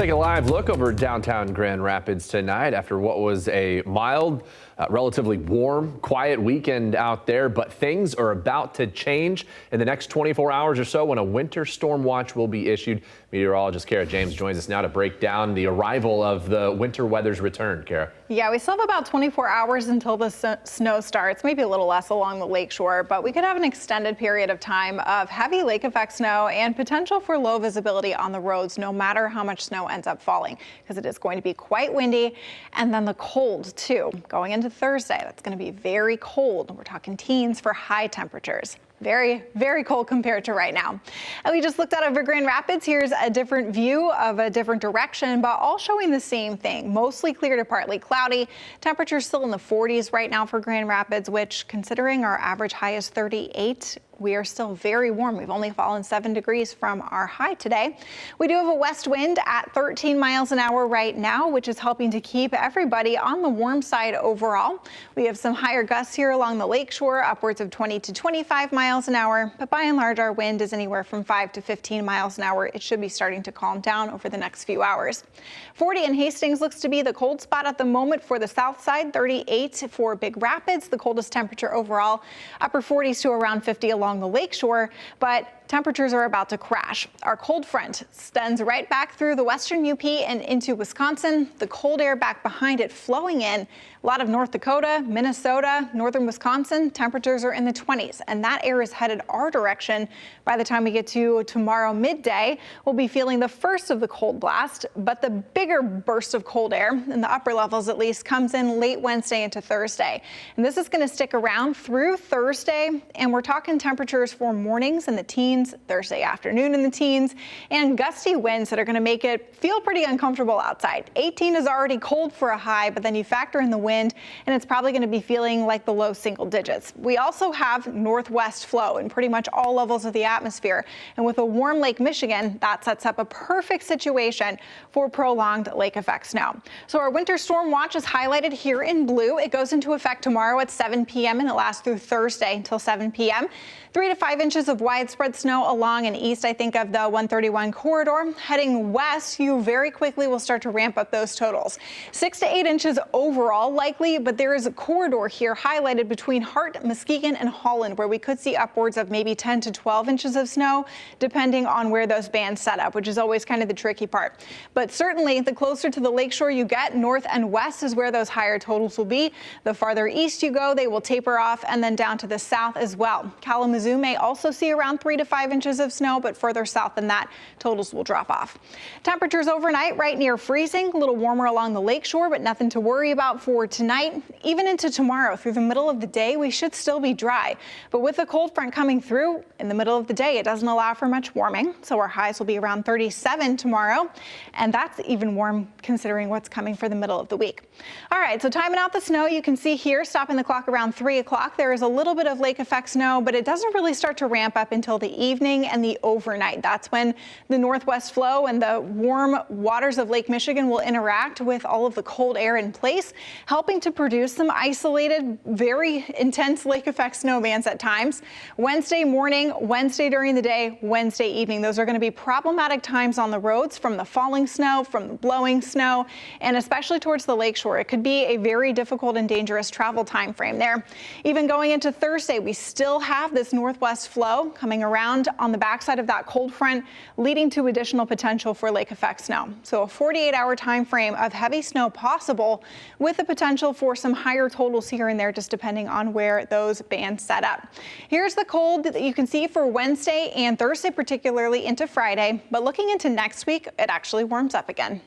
take a live look over downtown Grand Rapids tonight after what was a mild, relatively warm, quiet weekend out there. But things are about to change in the next 24 hours or so when a winter storm watch will be issued. Meteorologist Kara James joins us now to break down the arrival of the winter weather's return. Kara. Yeah, we still have about 24 hours until the snow starts, maybe a little less along the lakeshore, but we could have an extended period of time of heavy lake effect snow and potential for low visibility on the roads, no matter how much snow ends up falling, because it is going to be quite windy. And then the cold too. Going into Thursday, that's going to be very cold. We're talking teens for high temperatures. Very, very cold compared to right now. And we just looked out over Grand Rapids. Here's a different view of a different direction, but all showing the same thing. Mostly clear to partly cloudy. Temperatures still in the 40s right now for Grand Rapids, which, considering our average high is 38, we are still very warm. We've only fallen 7 degrees from our high today. We do have a west wind at 13 miles an hour right now, which is helping to keep everybody on the warm side overall. We have some higher gusts here along the lakeshore, upwards of 20 to 25 miles an hour. But by and large, our wind is anywhere from 5 to 15 miles an hour. It should be starting to calm down over the next few hours. 40 in Hastings looks to be the cold spot at the moment for the south side, 38 for Big Rapids, the coldest temperature overall, upper 40s to around 50 along the lakeshore, but temperatures are about to crash. Our cold front extends right back through the western UP and into Wisconsin. The cold air back behind it flowing in. A lot of North Dakota, Minnesota, northern Wisconsin, temperatures are in the 20s, and that air is headed our direction. By the time we get to tomorrow midday, we'll be feeling the first of the cold blast, but the bigger burst of cold air, in the upper levels at least, comes in late Wednesday into Thursday. And this is going to stick around through Thursday, and we're talking temperatures for mornings in the teens, Thursday afternoon in the teens, and gusty winds that are going to make it feel pretty uncomfortable outside. 18 is already cold for a high, but then you factor in the wind, and it's probably going to be feeling like the low single digits. We also have northwest flow in pretty much all levels of the atmosphere, and with a warm Lake Michigan, that sets up a perfect situation for prolonged lake effect snow. So our winter storm watch is highlighted here in blue. It goes into effect tomorrow at 7 p.m. and it lasts through Thursday until 7 p.m. 3 to 5 inches of widespread snow along and east, I think, of the 131 corridor. Heading west, you very quickly will start to ramp up those totals. 6 to 8 inches overall likely, but there is a corridor here highlighted between Hart, Muskegon, and Holland, where we could see upwards of maybe 10 to 12 inches of snow, depending on where those bands set up, which is always kind of the tricky part. But certainly, the closer to the lakeshore you get, north and west is where those higher totals will be. The farther east you go, they will taper off, and then down to the south as well. Kalamazoo may also see around 3 to 5 inches of snow, but further south than that, totals will drop off. Temperatures overnight right near freezing, a little warmer along the lakeshore, but nothing to worry about for tonight. Even into tomorrow, through the middle of the day, we should still be dry. But with the cold front coming through in the middle of the day, it doesn't allow for much warming. So our highs will be around 37 tomorrow. And that's even warm considering what's coming for the middle of the week. All right, so timing out the snow, you can see here, stopping the clock around 3 o'clock. There is a little bit of lake effect snow, but it doesn't really start to ramp up until the evening and the overnight. That's when the northwest flow and the warm waters of Lake Michigan will interact with all of the cold air in place, helping to produce some isolated, very intense lake effect snow bands at times. Wednesday morning, Wednesday during the day, Wednesday evening. Those are going to be problematic times on the roads from the falling snow, from the blowing snow, and especially towards the lakeshore. It could be a very difficult and dangerous travel time frame there. Even going into Thursday, we still have this northwest flow coming around on the backside of that cold front, leading to additional potential for lake effect snow. So a 48-hour time frame of heavy snow possible, with the potential for some higher totals here and there, just depending on where those bands set up. Here's the cold that you can see for Wednesday and Thursday, particularly into Friday. But looking into next week, it actually warms up again.